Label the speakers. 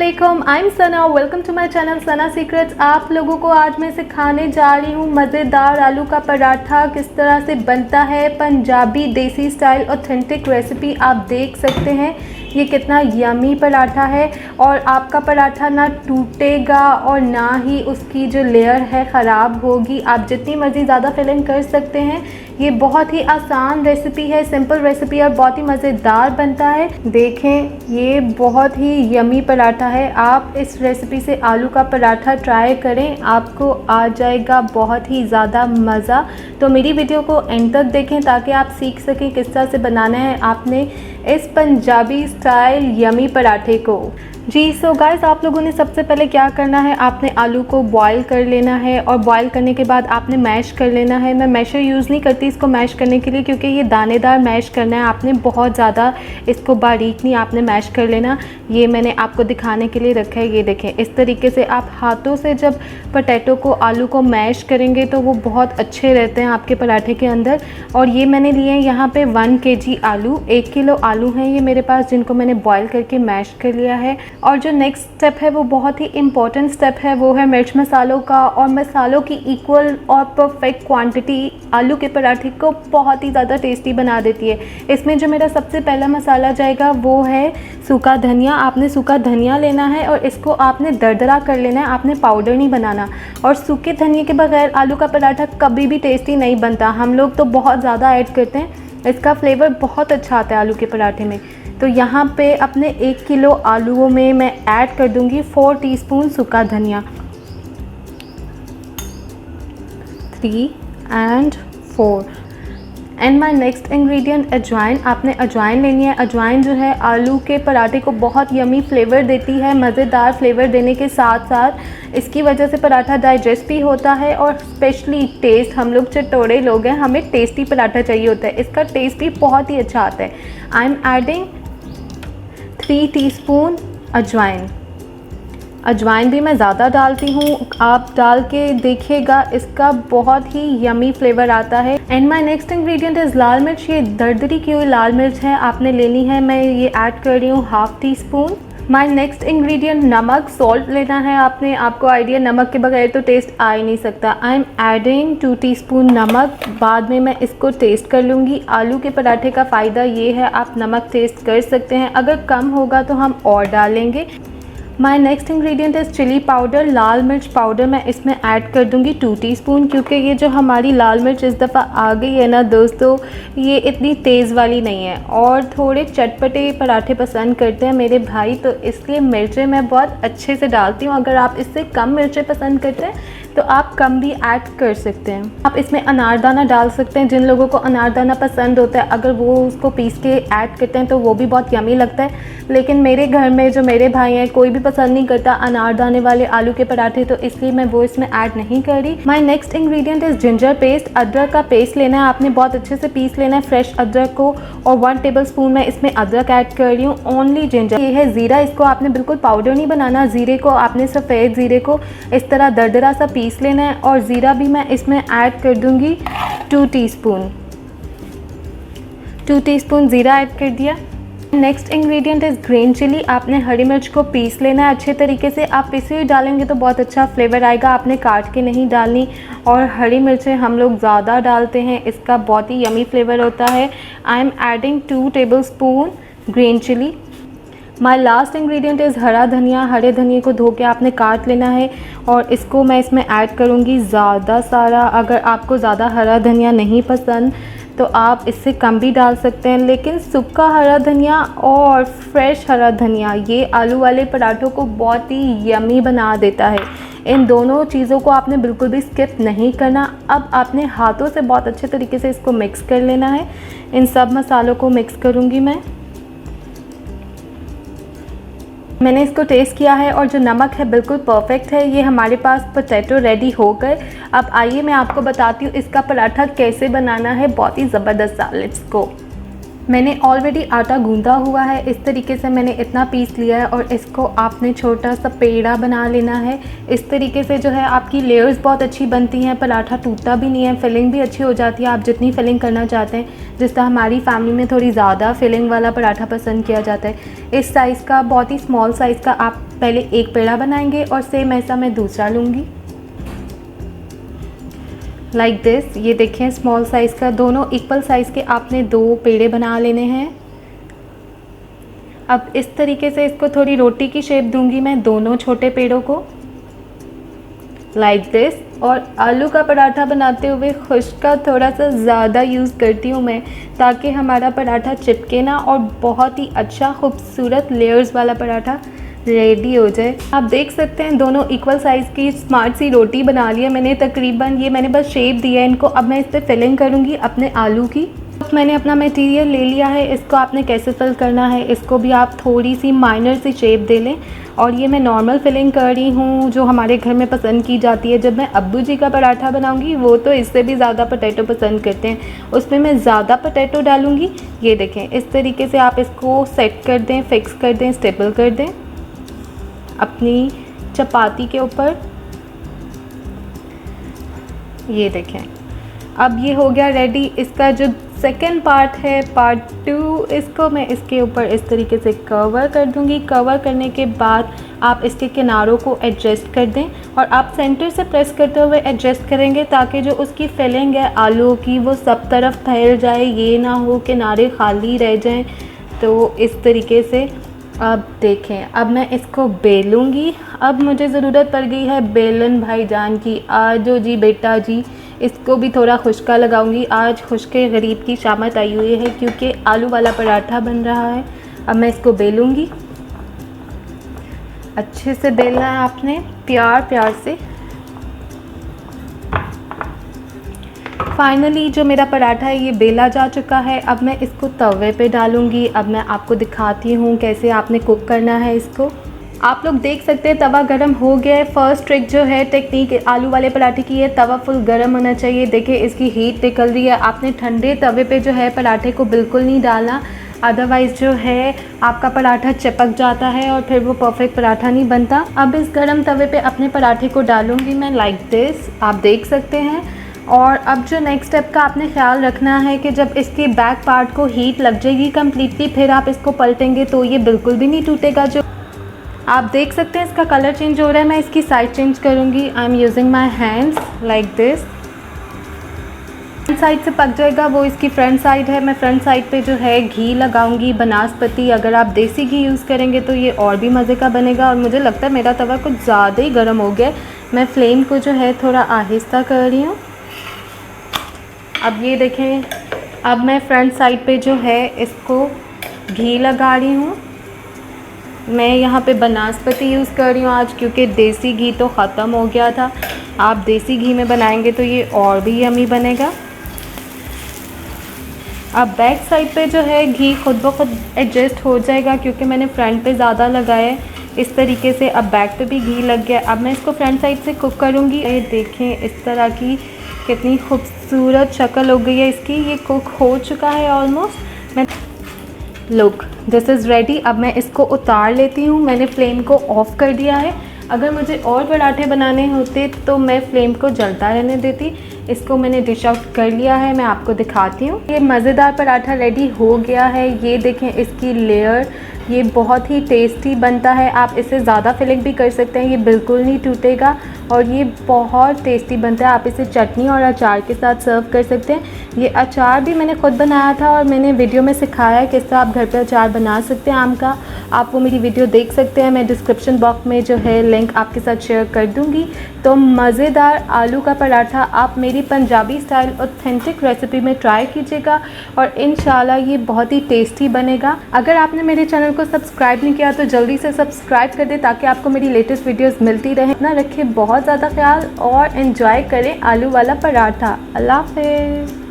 Speaker 1: अस्सलामुअलैकुम, I am Sana. Welcome to my channel Sana secrets. आप लोगों को आज मैं सिखाने जा रही हूँ मज़ेदार आलू का पराठा किस तरह से बनता है। पंजाबी देसी स्टाइल ऑथेंटिक रेसिपी आप देख सकते हैं। ये कितना यमी पराठा है और आपका पराठा ना टूटेगा और ना ही उसकी जो लेयर है ख़राब होगी। आप जितनी मर्ज़ी ज़्यादा फिलिंग कर सकते हैं। ये बहुत ही आसान रेसिपी है, सिंपल रेसिपी और बहुत ही मज़ेदार बनता है। देखें, ये बहुत ही यमी पराठा है। आप इस रेसिपी से आलू का पराठा ट्राई करें, आपको आ जाएगा बहुत ही ज़्यादा मज़ा। तो मेरी वीडियो को एंड तक देखें ताकि आप सीख सकें किस तरह से बनाना है आपने इस पंजाबी स्टाइल यमी पराठे को। जी सो गाइस, आप लोगों ने सबसे पहले क्या करना है, आपने आलू को बॉईल कर लेना है और बॉईल करने के बाद आपने मैश कर लेना है। मैं मैशर यूज़ नहीं करती इसको मैश करने के लिए क्योंकि ये दानेदार मैश करना है। आपने बहुत ज़्यादा इसको बारीक नहीं आपने मैश कर लेना। ये मैंने आपको दिखाने के लिए रखा है। ये देखें, इस तरीके से आप हाथों से जब पोटैटो को आलू को मैश करेंगे तो वो बहुत अच्छे रहते हैं आपके पराठे के अंदर। और ये मैंने लिए हैं यहाँ पे 1 kg आलू, 1 किलो आलू हैं ये मेरे पास, जिनको मैंने बॉईल करके मैश कर लिया है। और जो नेक्स्ट स्टेप है वो बहुत ही इम्पॉर्टेंट स्टेप है, वो है मिर्च मसालों का। और मसालों की इक्वल और परफेक्ट क्वांटिटी आलू के पराठे को बहुत ही ज़्यादा टेस्टी बना देती है। इसमें जो मेरा सबसे पहला मसाला जाएगा वो है सूखा धनिया। आपने सूखा धनिया लेना है और इसको आपने दरदरा कर लेना है, आपने पाउडर नहीं बनाना। और सूखे धनिया के बगैर आलू का पराठा कभी भी टेस्टी नहीं बनता। हम लोग तो बहुत ज़्यादा ऐड करते हैं, इसका फ्लेवर बहुत अच्छा आता है आलू के पराठे में। तो यहाँ पे अपने 1 किलो आलूओं में मैं ऐड कर दूँगी 4 टीस्पून सूखा धनिया, 3 and 4। And my next ingredient अजवाइन। आपने अजवाइन लेनी है। अजवाइन जो है आलू के पराठे को बहुत यमी फ्लेवर देती है। मज़ेदार फ्लेवर देने के साथ साथ इसकी वजह से पराठा डाइजेस्ट भी होता है और स्पेशली टेस्ट, हम लोग चटोरे लोग हैं, हमें टेस्टी पराठा चाहिए होता है। इसका टेस्ट भी बहुत ही अच्छा आता है। आई एम एडिंग 3 टीस्पून अजवाइन। अजवाइन भी मैं ज़्यादा डालती हूँ, आप डाल के देखिएगा, इसका बहुत ही यमी फ्लेवर आता है। And my next ingredient is lal mirch. ये दरदरी की हुई लाल मिर्च है, आपने लेनी है। मैं ये ऐड कर रही हूँ 1/2 टीस्पून। माय नेक्स्ट इंग्रेडिएंट नमक, सॉल्ट लेना है आपने। आपको आइडिया, नमक के बगैर तो टेस्ट आ ही नहीं सकता। आई एम एडिंग 2 टीस्पून नमक। बाद में मैं इसको टेस्ट कर लूँगी। आलू के पराठे का फ़ायदा ये है, आप नमक टेस्ट कर सकते हैं, अगर कम होगा तो हम और डालेंगे। My next ingredient is chilli powder. लाल मिर्च पाउडर मैं इसमें ऐड कर दूंगी 2 टीस्पून, क्योंकि ये जो हमारी लाल मिर्च इस दफ़ा आ गई है ना दोस्तों, ये इतनी तेज़ वाली नहीं है और थोड़े चटपटे पराठे पसंद करते हैं मेरे भाई, तो इसलिए मिर्चें मैं बहुत अच्छे से डालती हूँ। अगर आप इससे कम मिर्चें पसंद करते हैं तो आप कम भी ऐड कर सकते हैं। आप इसमें अनारदाना डाल सकते हैं, जिन लोगों को अनारदाना पसंद होता है, अगर वो उसको पीस के ऐड करते हैं तो वो भी बहुत यमी लगता है। लेकिन मेरे घर में जो मेरे भाई हैं, कोई भी पसंद नहीं करता अनारदाने वाले आलू के पराठे, तो इसलिए मैं वो इसमें ऐड नहीं कर रही। My next ingredient is ginger paste. अदरक का पेस्ट लेना है, आपने बहुत अच्छे से पीस लेना है फ्रेश अदरक को। और 1 टेबलस्पून मैं इसमें अदरक ऐड कर रही हूँ, ओनली जिंजर। ये है ज़ीरा, इसको आपने बिल्कुल पाउडर नहीं बनाना। ज़ीरे को आपने, सफ़ेद ज़ीरे को इस तरह दरदरा सा पीस लेना है। और ज़ीरा भी मैं इसमें ऐड कर दूँगी 2 टीस्पून। 2 टीस्पून ज़ीरा ऐड कर दिया। Next ingredient is green chilli. आपने हरी मिर्च को पीस लेना है अच्छे तरीके से। आप पिसी हुई डालेंगे तो बहुत अच्छा फ्लेवर आएगा, आपने काट के नहीं डालनी। और हरी मिर्चें हम लोग ज़्यादा डालते हैं, इसका बहुत ही यमी फ्लेवर होता है। I am adding 2 tablespoon green chilli. My last ingredient is hara dhaniya. हरे धनिए को धो के आपने काट लेना है और इसको मैं इसमें ऐड करूँगी ज़्यादा सारा। अगर आपको ज़्यादा हरा धनिया नहीं पसंद तो आप इससे कम भी डाल सकते हैं, लेकिन सूखा हरा धनिया और फ्रेश हरा धनिया ये आलू वाले पराठों को बहुत ही यमी बना देता है। इन दोनों चीज़ों को आपने बिल्कुल भी स्किप नहीं करना। अब आपने हाथों से बहुत अच्छे तरीके से इसको मिक्स कर लेना है। इन सब मसालों को मिक्स करूँगी मैंने इसको टेस्ट किया है और जो नमक है बिल्कुल परफेक्ट है। ये हमारे पास पोटैटो रेडी हो गए। अब आइए मैं आपको बताती हूँ इसका पराठा कैसे बनाना है, बहुत ही ज़बरदस्त सा। Let's go. मैंने ऑलरेडी आटा गूंदा हुआ है, इस तरीके से मैंने इतना पीस लिया है और इसको आपने छोटा सा पेड़ा बना लेना है। इस तरीके से जो है आपकी लेयर्स बहुत अच्छी बनती हैं, पराठा टूटता भी नहीं है, फिलिंग भी अच्छी हो जाती है। आप जितनी फिलिंग करना चाहते हैं, जिस तरह हमारी फैमिली में थोड़ी ज़्यादा फिलिंग वाला पराठा पसंद किया जाता है, इस साइज़ का, बहुत ही स्मॉल साइज़ का आप पहले एक पेड़ा बनाएंगे और सेम ऐसा मैं दूसरा लूँगी लाइक दिस। ये देखें स्मॉल साइज़ का, दोनों इक्वल साइज़ के आपने 2 पेड़े बना लेने हैं। अब इस तरीके से इसको थोड़ी रोटी की शेप दूंगी मैं दोनों छोटे पेड़ों को लाइक दिस। और आलू का पराठा बनाते हुए खुश्क का थोड़ा सा ज़्यादा यूज़ करती हूँ मैं, ताकि हमारा पराठा चिपके ना और बहुत ही अच्छा खूबसूरत लेयर्स वाला पराठा रेडी हो जाए। आप देख सकते हैं दोनों इक्वल साइज़ की स्मार्ट सी रोटी बना ली है मैंने तकरीबन। ये मैंने बस शेप दिया है इनको। अब मैं इस पर फिलिंग करूँगी अपने आलू की। मैंने अपना मटेरियल ले लिया है, इसको आपने कैसे फिल करना है, इसको भी आप थोड़ी सी माइनर सी शेप दे लें। और ये मैं नॉर्मल फिलिंग कर रही हूँ जो हमारे घर में पसंद की जाती है। जब मैं अब्बू जी का पराठा बनाऊँगी वो तो इससे भी ज़्यादा पोटैटो पसंद करते हैं, उसमें मैं ज़्यादा पोटैटो डालूँगी। ये देखें इस तरीके से आप इसको सेट कर दें, फिक्स कर दें, स्टेबल कर दें अपनी चपाती के ऊपर। ये देखें अब ये हो गया रेडी। इसका जो सेकंड पार्ट है, पार्ट 2, इसको मैं इसके ऊपर इस तरीके से कवर कर दूंगी। कवर करने के बाद आप इसके किनारों को एडजस्ट कर दें और आप सेंटर से प्रेस करते हुए एडजस्ट करेंगे ताकि जो उसकी फिलिंग है आलू की वो सब तरफ फैल जाए, ये ना हो किनारे खाली रह जाएं। तो इस तरीके से अब देखें, अब मैं इसको बेलूँगी। अब मुझे ज़रूरत पड़ गई है बेलन भाईजान की। आजो जी बेटा जी, इसको भी थोड़ा खुश्का लगाऊंगी। आज खुश्के गरीब की शामत आई हुई है क्योंकि आलू वाला पराठा बन रहा है। अब मैं इसको बेलूँगी। अच्छे से बेलना है आपने, प्यार प्यार से। फाइनली जो मेरा पराठा है ये बेला जा चुका है। अब मैं इसको तवे पे डालूँगी। अब मैं आपको दिखाती हूँ कैसे आपने कुक करना है इसको। आप लोग देख सकते हैं तवा गरम हो गया है। फर्स्ट ट्रिक जो है टेक्निक आलू वाले पराठे की है, तवा फुल गरम होना चाहिए। देखिए इसकी हीट निकल रही है। आपने ठंडे तवे पे जो है पराठे को बिल्कुल नहीं डालना, अदरवाइज़ जो है आपका पराठा चिपक जाता है और फिर वो परफेक्ट पराठा नहीं बनता। अब इस गरम तवे पे अपने पराठे को डालूँगी मैं लाइक दिस, आप देख सकते हैं। और अब जो नेक्स्ट स्टेप का आपने ख्याल रखना है कि जब इसके बैक पार्ट को हीट लग जाएगी कम्प्लीटली, फिर आप इसको पलटेंगे तो ये बिल्कुल भी नहीं टूटेगा। जो आप देख सकते हैं इसका कलर चेंज हो रहा है। मैं इसकी साइड चेंज करूँगी। I am using my hands like this. Front side से पक जाएगा वो इसकी फ्रंट साइड है। मैं फ्रंट साइड पे जो है घी लगाऊंगी, बनास्पति। अगर आप देसी घी यूज़ करेंगे तो ये और भी मज़े का बनेगा। और मुझे लगता है मेरा तवा कुछ ज़्यादा ही गर्म हो गया। मैं फ्लेम को जो है थोड़ा आहिस्ता कर रही हूँ। अब ये देखें, अब मैं फ्रंट साइड पे जो है इसको घी लगा रही हूँ। मैं यहाँ पे बनास्पति यूज़ कर रही हूँ आज, क्योंकि देसी घी तो ख़त्म हो गया था। आप देसी घी में बनाएंगे तो ये और भी यमी बनेगा। अब बैक साइड पे जो है घी खुद ब खुद एडजस्ट हो जाएगा क्योंकि मैंने फ्रंट पे ज़्यादा लगाया है। इस तरीके से अब बैक पे भी घी लग गया। अब मैं इसको फ्रंट साइड से कुक करूँगी। ये देखें इस तरह की कितनी खूबसूरत शक्ल हो गई है इसकी। ये कुक हो चुका है ऑलमोस्ट। मैं लुक दिस इज़ रेडी। अब मैं इसको उतार लेती हूँ। मैंने फ्लेम को ऑफ़ कर दिया है। अगर मुझे और पराठे बनाने होते तो मैं फ्लेम को जलता रहने देती। इसको मैंने डिश आउट कर लिया है, मैं आपको दिखाती हूँ। ये मज़ेदार पराठा रेडी हो गया है। ये देखें इसकी लेयर, ये बहुत ही टेस्टी बनता है। आप इसे ज़्यादा फिलिंग भी कर सकते हैं, ये बिल्कुल नहीं टूटेगा और ये बहुत टेस्टी बनता है। आप इसे चटनी और अचार के साथ सर्व कर सकते हैं। ये अचार भी मैंने खुद बनाया था और मैंने वीडियो में सिखाया है किस तरह आप घर पे अचार बना सकते हैं आम का। आप वो मेरी वीडियो देख सकते हैं। मैं डिस्क्रिप्शन बॉक्स में जो है लिंक आपके साथ शेयर कर दूँगी। तो मज़ेदार आलू का पराठा आप मेरी पंजाबी स्टाइल ऑथेंटिक रेसिपी में ट्राई कीजिएगा और इंशाल्लाह ये बहुत ही टेस्टी बनेगा। अगर आपने मेरे चैनल को सब्सक्राइब नहीं किया तो जल्दी से सब्सक्राइब कर दें ताकि आपको मेरी लेटेस्ट वीडियोस मिलती रहें। अपना रखें बहुत ज़्यादा ख्याल और एंजॉय करें आलू वाला पराठा। अल्लाह हाफ़िज़।